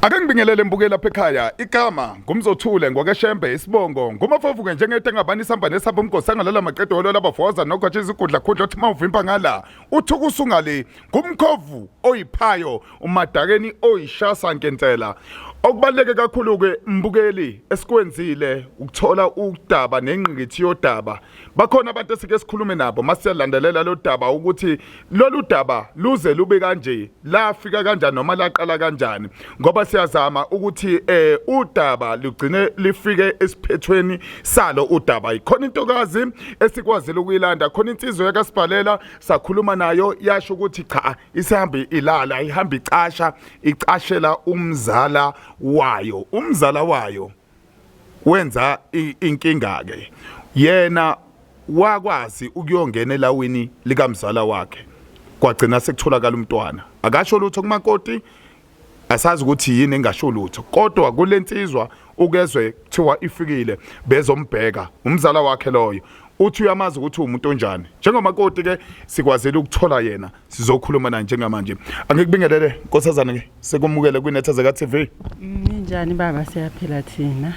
Ake ngibingelele mbukeli lapha ekhaya. Igama ngumzothule ngwakeshembe isibongo. Ngumafovuke njengete ngabani isamba nesamba umgosi angalala maqedo walo labafoza nokwathi izigudla khudla uthi mawuvimba ngala. Uthuka usungale ngumkhovu oyiphayo umadakeni oyishasa nkentela. Okubaleke kakhulu ke mbukeli esikwenzile ukuthola udaba nengqikithi yodaba. Bakhona abantu esike sikhulume nabo masiyalandelela lo daba ukuthi lolu daba luze lube kanje, lafika kanjani noma laqala kanjani. Ngoba siyazama ukuthi udaba lugcine lifike esiphethweni salo udaba. Ikhona intokazi esikwazile ukuyilanda, khona insizwe yakasibalela sakhuluma nayo yasho ukuthi cha isihamba ilala, ihamba icashela umzala wayo. Umzala wayo wenza inkinga ke. Yena wakwazi ukuyongena elawini likamzala wakhe. Kwagcina sekutholakala umntwana. Akasho lutho kumakoti. Asazi ukuthi yini engasho lutho. Kodwa kulensizwa ukezwe kuthiwa ifikile bezombheka umzala wakhe loyo. Uthi uyamazi ukuthi umuntu onjani. Njengomakoti ke sikwazile ukuthola yena. Sizokhuluma naye njengamanje. Angikubingelele Nkosazana ke sekumukele kwiNethezeka TV. Njani baba siyaphila thina.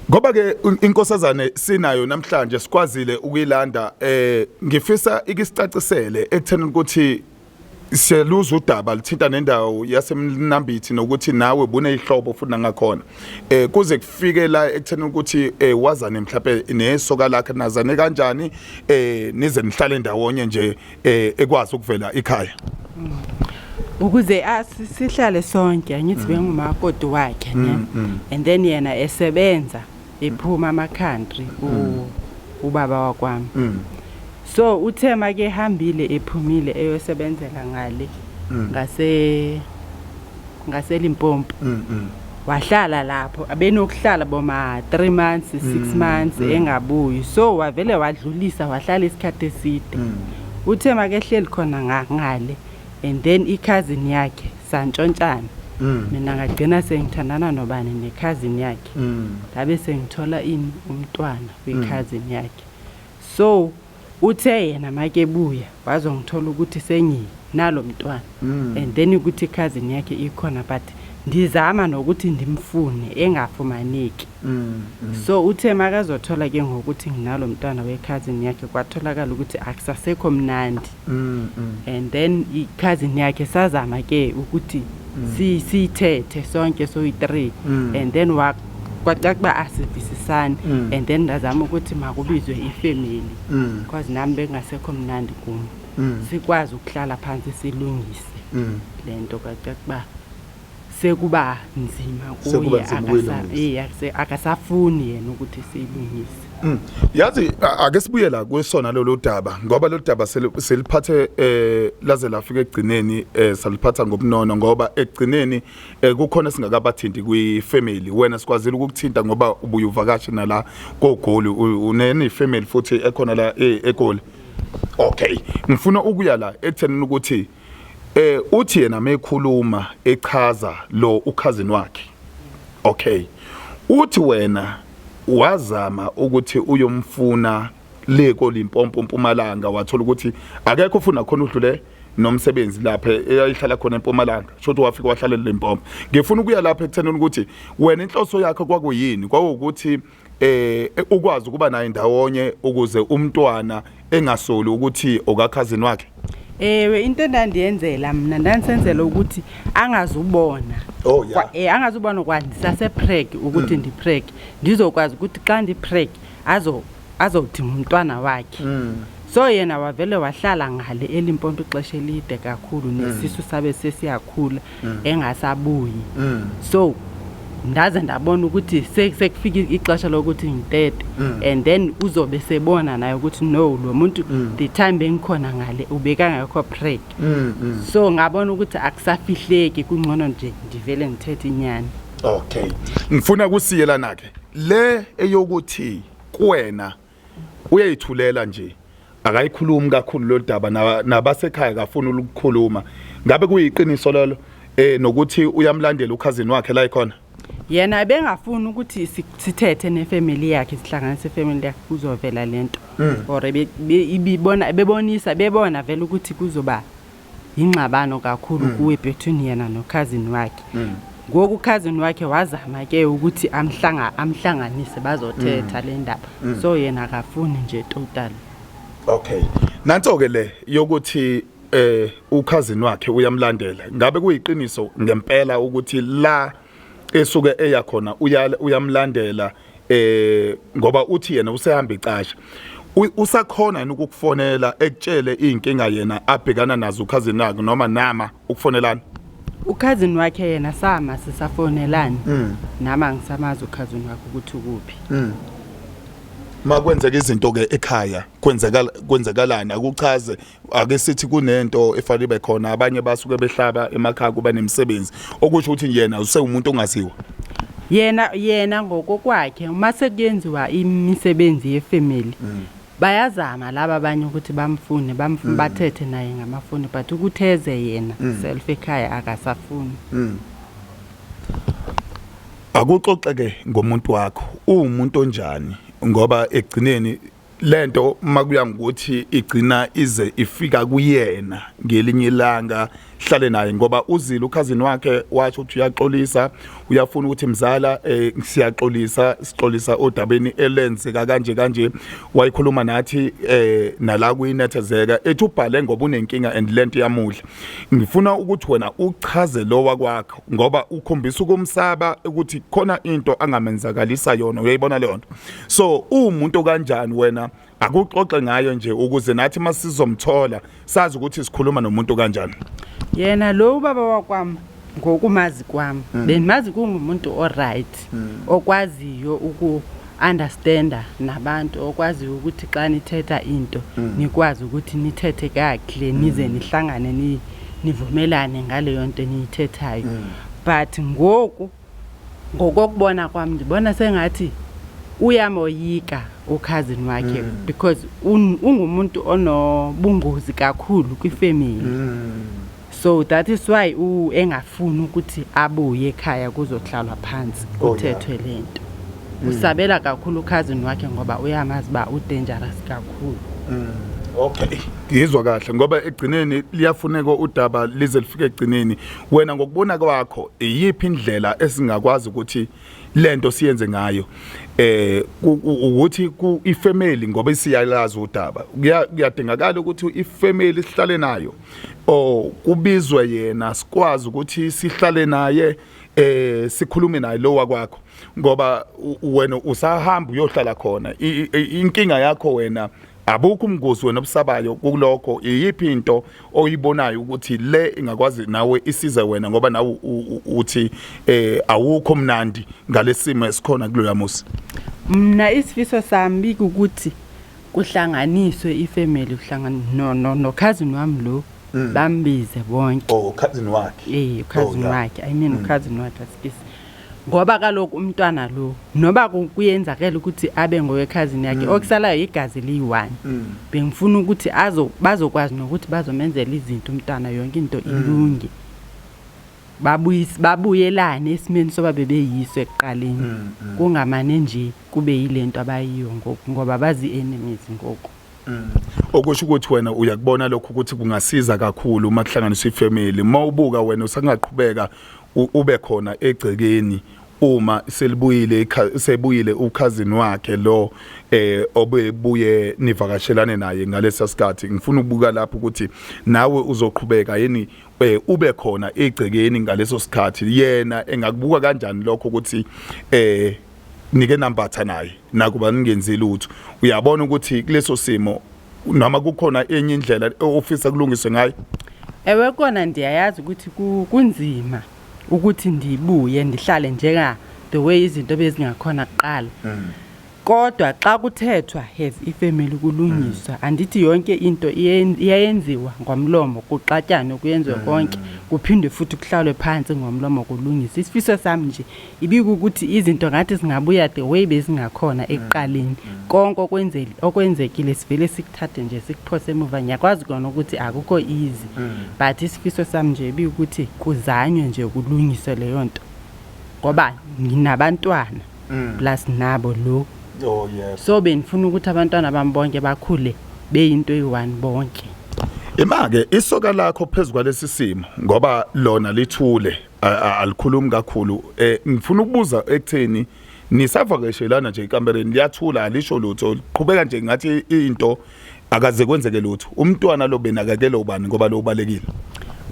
Ngoba ke inkosazane sinayo namhlanje sikwazile ukuyilanda ngifisa ikisicacisele ekutheni ukuthi siyaluza udaba lithinta nendawo yasemNambithi nokuthi nawe buneyihlobo futhi ngakhona kuze kufike la ekutheni ukuthi wazane mhlawumbe nesoka lakhe nazane kanjani nize nihlale ndawonye nje ekwazi ukuvela ekhaya ukuze sihlale sonke ngithi bengumakoti wakhe ne and then yena esebenza ephuma ama country ubaba wakwami so uthema ke hambile ephumile eyosebenzela ngale ngase Limpopo wahlala lapho abenokuhlala boma 3 months 6 months engabuyi so wavele wadlulisa wahlala isikhathi eside uthema ke hleli khona ngale and then i-cousin yakhe Santshontshana mina ngagcina sengithandana nobani ne-cousin yakhe labe sengithola umntwana we-cousin yakhe so uthe yena make buya wazongithola ukuthi senginalo mntwana and then ukuthi cousin yakhe ikhona but ndizama nokuthi ndimfune engafumaneki so uthe makazothola ke ngokuthi nginalo mntwana we-cousin yakhe kwatholakala ukuthi akusasekho mnandi and then i-cousin yakhe sazama ke ukuthi sithethe sonke soyi-3 and then kwacakuba asivisisani and then ndazama ukuthi makubizwe ifamily because nami bengasekho mnandi kimi sikwazi ukuhlala phansi silungise lento kwacakuba sekuba nzima kuye akasafuni yena ukuthi siyilungise yazi ake sibuye la kwesona lolu daba ngoba lolu daba seliphathe laze lafika egcineni saliphatha ngobunono ngoba egcineni kukhona singakabathinti kwifamily wena sikwazile ukukuthinta ngoba ubuye uvakashe nala koGoli unene ifamily futhi ekhona la eGoli. Okay ngifuna ukuya la ekuthenini ukuthi uthi yena mekhuluma echaza lo ukhazini wakhe. Okay uthi wena wazama ukuthi uyomfuna leko Limpopo Mpumalanga wathola ukuthi akekho ufuna khona udlule nomsebenzi lapha eyayihlala khona eMpumalanga shothi wafika wahlala eLimpopo. Ngifuna ukuya lapha ekuthenini ukuthi wena inhloso yakhe kwakuyini kwawukuthi ukwazi ukuba nayo ndawonye ukuze umntwana engasoli ukuthi okakhazini wakhe. Into endandiyenzela mina ndanisenzela ukuthi angazubona angazubona kwandisa sepreg ukuthi ndipreg ndizokwazi ukuthi xa ndipreg azodinga umntwana wakhe so yena wavele wahlala ngale eLimpopo ixesha elide kakhulu nesisu sabe sesiyakhula engasabuyi so ndaze ndabona ukuthi sekufika ixesha lokuthi ngitete and then uzobe sebona naye ukuthi no lo muntu the time bengikhona ngale ubeka ngakho preg so ngabona ukuthi akusafihleki kungcono nje ndivele ngithethe inyani. Okay ngifuna kusiyela nakhe le eyokuthi kuwena uyayithulela nje akayikhulumi kakhulu lo daba nabasekhaya kafuna ukukhuluma ngabe kuyiqiniso lolo nokuthi uyamlandela ukhazini wakhe la ikhona. Yena bengafuni ukuthi sithethe nefamily yakhe sihlanganise ifamily yakhe kuzovela lento or bebona vele ukuthi kuzoba ingxabano kakhulu kuwe between yena no cousin wakhe. Ngoku cousin wakhe wazama ke ukuthi amhlanganise bazothetha le ndaba. So yena akafuni nje total. Okay. Nanso ke le yokuthi ucousin wakhe uyamlandela. Ngabe kuyiqiniso ngempela ukuthi la esuke eya khona uyamlandela ngoba uthi yena usehamba icasha. Usakhona yini ukukufonela ekutshele inkinga yena abhekana nazo ucousin wakhe noma nama ukufonelana? Ucousin wakhe yena sama sisafonelana. Nama ngisamazi ucousin wakhe ukuthi ukuphi. Makwenzeka izinto ke ekhaya kwenzakalani akuchaze ake sithi kunento efanele ibe khona abanye basuke behlaba emakhaya kuba nemisebenzi okusho ukuthi yena usewumuntu ongaziwa. Yena ngokokwakhe uma sekuyenziwa imisebenzi yefamily bayazama laba abanye ukuthi bamfune bathethe naye ngamafoni but ukutheze yena self ekhaya akasafuni. Akuxoxeke ngomuntu wakho umuntu onjani ngoba egcineni lento makuya ngokuthi igcina ize ifika kuyena ngelinye ilanga hlale naye ngoba uzile ucousin wakhe wathi ukuthi uyaxolisa uyafuna ukuthi mzala sixolisa odabeni elenzeka kanje wayikhuluma nathi nala kuyinethezeka ethi ubhale ngoba unenkinga and lento yamudla. Ngifuna ukuthi wena uchaze lo wakwakho ngoba ukhombisa ukumsaba ukuthi khona into angamenzakalisa yona uyayibona le nto. So umuntu kanjani wena akuxoxe ngayo nje ukuze nathi masizomthola sazi ukuthi sikhuluma nomuntu kanjani. Yena lo baba wakwami ngokumazi kwami benimazi kungumuntu alright okwaziyo understanda nabantu okwaziyo ukuthi xa nithetha into nikwazi ukuthi nithethe kahle nize nihlangane nivumelane ngale yonto niyithethayo. But ngokubona kwami ngibona sengathi uyamoyika ucousin wakhe because ungumuntu onobungozi kakhulu kwifamily. So that is why engafuni ukuthi abuye ekhaya kuzohlalwa phansi kuthethwe lento. Usabela kakhulu ucousin wakhe ngoba uyamazi ba udangerous kakhulu. Okay. Ngizwa kahle ngoba egcineni liyafuneka udaba lize lifike egcineni. Wena ngokubona kwakho iyiphi indlela esingakwazi ukuthi lento siyenze ngayo ukuthi ifamily ngoba isiyalazi udaba kuyadingakala ukuthi ifamily sihlale nayo kubizwe yena sikwazi ukuthi sihlale naye sikhulume naye lo wakwakho ngoba wena usahamba uyohlala khona inkinga yakho wena abukho umngozi wena obusabayo kulokho iyiphi into oyibonayo ukuthi le ingakwazi nawe isize wena ngoba nawe uthi awukho mnandi ngalesimo esikhona kuloya musi. Mina isifiso sami ukuthi kuhlanganiswe ifamily no cousin wami lo bambize bonke. Cousin wakhe. Cousin wakhe I mean cousin wakhe asifisi ngoba kaloku umntwana lo noba kuyenzakela ukuthi abe ngowe cousin yakhe okusalayo igazi liyi1 bengifuna ukuthi bazokwazi nokuthi bazomenzela izinto umntwana yonke into ilunge babuyelane esimeni soba bebeyiswe ekuqaleni kungamane nje kube yilento abayiyo ngoba bazi enemies ngoku. Okusho ukuthi wena uyakubona lokho ukuthi kungasiza kakhulu uma kuhlanganiswa ifamily mawubuka wena usangaqhubeka ube khona egcekeni uma sebuyile ucousin wakhe lo obebuye nivakashelane naye ngalesa sikhathi. Ngifuna ukubuka lapho ukuthi nawe uzoqhubeka yini ube khona egcekeni ngaleso sikhathi yena engakubuka kanjani lokho ukuthi nike nambatha naye nakuba ningenzile lutho. Uyabona ukuthi kuleso simo noma kukhona enye indlela ofisa kulungiswe ngayo? Ewe kona ndiyayazi ukuthi kunzima ukuthi ndibuye ndihlale njenga the way izinto bezingakhona kuqala. Kodwa xa kuthethwa has ifamily kulungiswa andithi yonke into iyayenziwa ngomlomo kuxatyana kuyenziwe konke kuphinde futhi kuhlalwe phansi ngomlomo kulungiswa. Isifiso sami nje ibika ukuthi izinto ngathi singabuya the way bezingakhona ekuqaleni konke okwenzekile sivele sikuthathe nje sikuphose emuva. Ngiyakwazi kona ukuthi akukho easy but isifiso sami nje ibika ukuthi kuzanywe nje kulungiswe leyo nto ngoba nginabantwana plus nabo lo. Oh yes. So benifuna ukuthi abantwana bami bonke bakhule beyinto eyi1 bonke. Imake isoka lakho phezulu kwalesi simo ngoba lona lithule alikhulumi kakhulu ngifuna ukubuza ekutheni nisavakashelana nje ekamereni liyathula alisho lutho liqhubeka nje ngathi into akaze kwenzeke lutho umntwana lo benakekela ubani ngoba lo ubalekile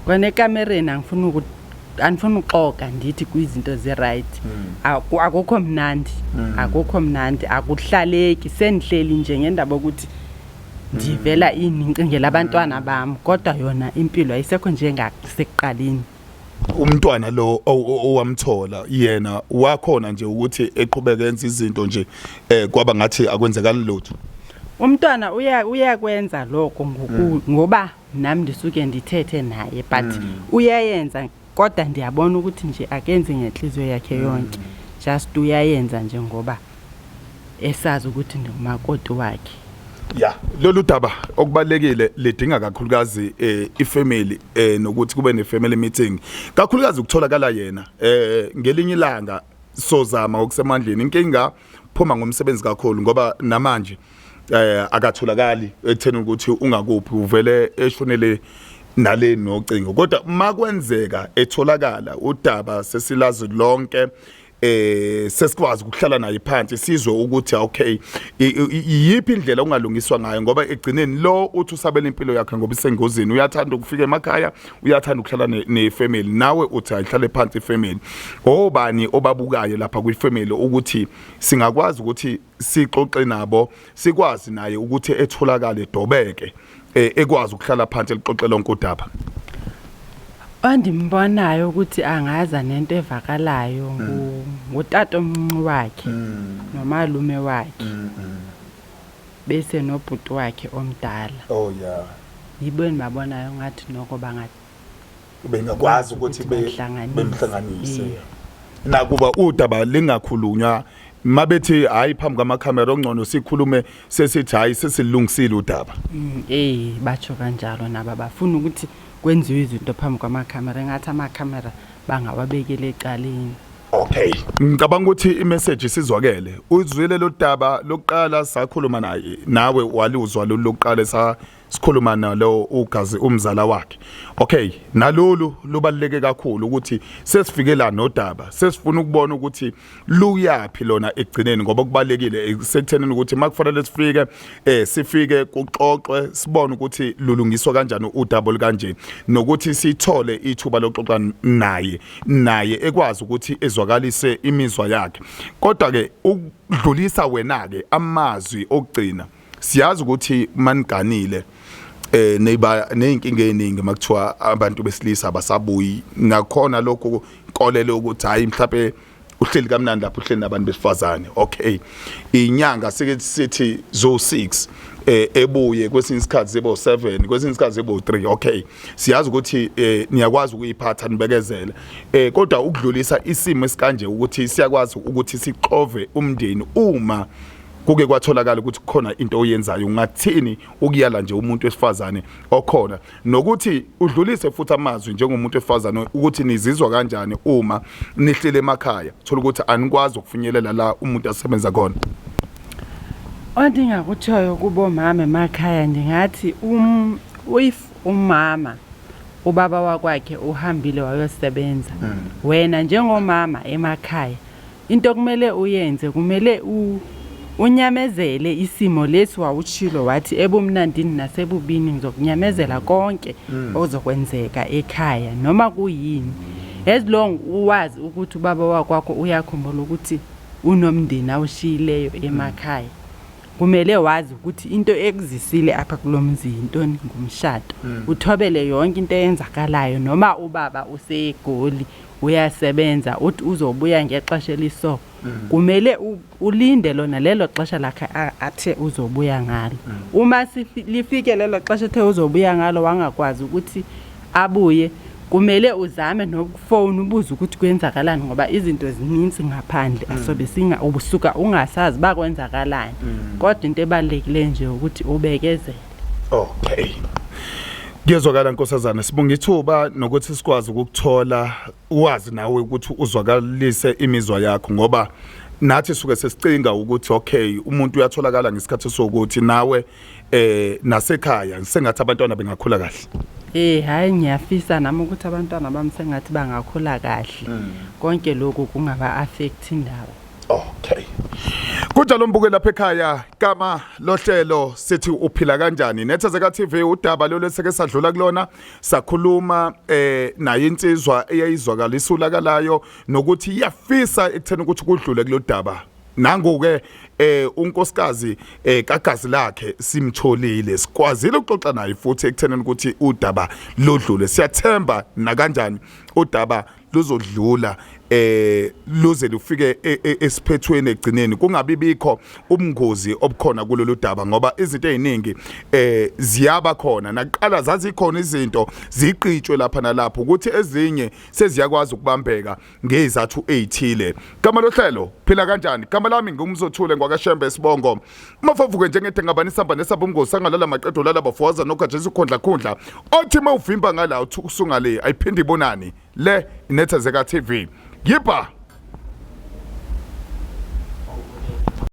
kona ekamereni anifuna uxoka ndithi kwizinto ze right akukho mnandi akuhlaleki senihleli nje ngendaba ukuthi ndivela ini ngicingela abantwana bami kodwa yona impilo ayisekho njengasekuqaleni umntwana lo owamthola yena wakhona nje ukuthi eqhubeke enza izinto nje kwaba ngathi akwenzekani lutho umntwana uyakwenza lokho ngoba nami ndisuke ndithethe naye but uyayenza kodwa ndiyabona ukuthi nje akenzi ngenhliziyo yakhe yonke just uyayenza nje ngoba esazi ukuthi ngumakoti wakhe ya lolu daba okubalekile lidinga kakhulukazi ifamily nokuthi kube ne-family meeting kakhulukazi ukutholakala yena ngelinye ilanga sozama okusemandleni inkinga phuma ngomsebenzi kakhulu ngoba namanje akatholakali ekutheni ukuthi ungakuphi uvele eshonele nale nocingo kodwa makwenzeka etholakala udaba sesilazi lonke sesikwazi ukuhlala naye phansi sizwe ukuthi okay yipi indlela ongalungiswa ngayo ngoba egcineni lo uthi usabela impilo yakhe ngoba isengozini uyathanda ukufika emakhaya uyathanda ukuhlala nefamily nawe uthi ayihlale phansi ifamily obani obabukayo lapha kwifamily ukuthi singakwazi ukuthi sixoxe nabo sikwazi naye ukuthi etholakale edobeke ekwazi ukuhlala phansi elixoxe lonke udaba andimbonayo ukuthi angaza nento evakalayo ngutata omncu wakhe nomalume wakhe bese nobhuti wakhe omdala oh yeah yibona babonayo ngathi noko bengakwazi ukuthi bemhlanganise nakuba udaba lingakhulunywa mabethi hayi phambi kwamakhamera ongcono sikhulume sesithi hayi sesilungisile udaba batsho kanjalo naba bafuna ukuthi kwenziwe izinto phambi kwamakhamera engathi amakhamera bangawabekela ecaleni okay ngicabanga ukuthi imessage sizwakele uzwile lo daba lokuqala sakhuluma naye nawe waluzwa lo lokuqala sikhuluma nalo ugazi umzala wakhe okay nalolu lubaleke kakhulu ukuthi sesifike la nodaba sesifuna ukubona ukuthi luyapi lona egcineni ngoba kubalekile sekuthenini ukuthi makufanele sifike kuxoxwe sibone ukuthi lulungiswa kanjani udaba olukanje nokuthi sithole ithuba lokuxoxa naye ekwazi ukuthi ezwakalise imizwa yakhe kodwa ke ukudlulisa wena ke amazwi okugcina siyazi ukuthi maniganile neyinkinga eziningi makuthiwa abantu besilisa abasabuyi ngakhona lokho kolelo ukuthi hayi mhlawumbe uhleli kamnandi lapho uhleli nabantu besifazane okay inyanga sithi zo 6 ebuye kwesinye isikhathi zibo 7 kwesinye isikhathi zibo 3 okay siyazi ukuthi niyakwazi ukuyiphatha nibekezela kodwa ukudlulisa isimo esikanje ukuthi siyakwazi ukuthi sixove umndeni uma kuke kwatholakala ukuthi kukhona into oyenzayo ungathini ukuyala nje umuntu wesifazane okhona nokuthi udlulise futhi amazwi njengomuntu wesifazane ukuthi nizizwa kanjani uma nihlele emakhaya thola ukuthi anikwazi ukufinyelela la umuntu asebenza khona ondingakuthoyo kubo mama emakhaya ndingathi if umama ubaba wakwakhe uhambile wayosebenza wena njengomama emakhaya into kumele uyenze kumele unyamezele isimo lesi wawuchilo wathi ebumnandini nasebubini ngizokunyamezela konke ozokwenzeka ekhaya noma kuyini as long uwazi ukuthi ubaba wakwakho uyakhumbula ukuthi unomndeni awushiyileyo emakhaya kumele wazi ukuthi into ekuzisile apha kulomzi intoni ngumshado uthobele yonke into eyenzakalayo noma ubaba usegoli uyasebenza uthi uzobuya ngexesha eliso kumele ulinde lona lelo xesha lakhe athe uzobuya ngalo uma lifike lelo xesha ethe uzobuya ngalo wangakwazi ukuthi abuye kumele uzame nokufona ubuza ukuthi kwenzakalani ngoba izinto ezininzi ngaphandle asobe ubusuka ungasazi bakwenzakalani kodwa into ebalekile nje ukuthi ubekezele okay Ngiyezwakala nkosazana sibonga ithuba nokuthi sikwazi ukukuthola uwazi nawe ukuthi uzwakalise imizwa yakho ngoba nathi suke sesicinga ukuthi okay umuntu uyatholakala ngesikhathi sokuthi nawe nasekhaya sengathi abantwana bengakhula kahle. Hayi ngiyafisa nami ukuthi abantwana bami sengathi bangakhula kahle. Konke lokhu kungaba affect indaba. Okay. Kunjalo mbuke lapha ekhaya kama lohlelo sithi uphila kanjani Nethezeka TV udaba lo leseke sadlula kulona sakhuluma naye insizwa eyayizwakalisa ulakalayo nokuthi iyafisa ekuthena ukuthi kudlule kulodaba nangoke unkosikazi kagazi lakhe simtholile sikwazile ukuxoxa naye futhi ekutheneni ukuthi udaba lodlule siyathemba na kanjani udaba luzodlula luze lufike esiphethweni egcineni kungabi bikho ubungozi obukhona kulolu daba ngoba izinto eziningi ziyaba khona naqala zazikhona izinto ziqitshwe lapha nalapho ukuthi ezinye seziyakwazi ukubambeka ngezathu ezithile kama lohlelo phila kanjani kama lami ngumzothule ngwakashembe sibongo mafavuke njengete ngabani samba nesabumngozi sangalala maqedo lalaba foza nokajeza ukhondla khondla othi mawuvimba ngala uthusungale ayiphindi ibonani le Nethezeka TV yipa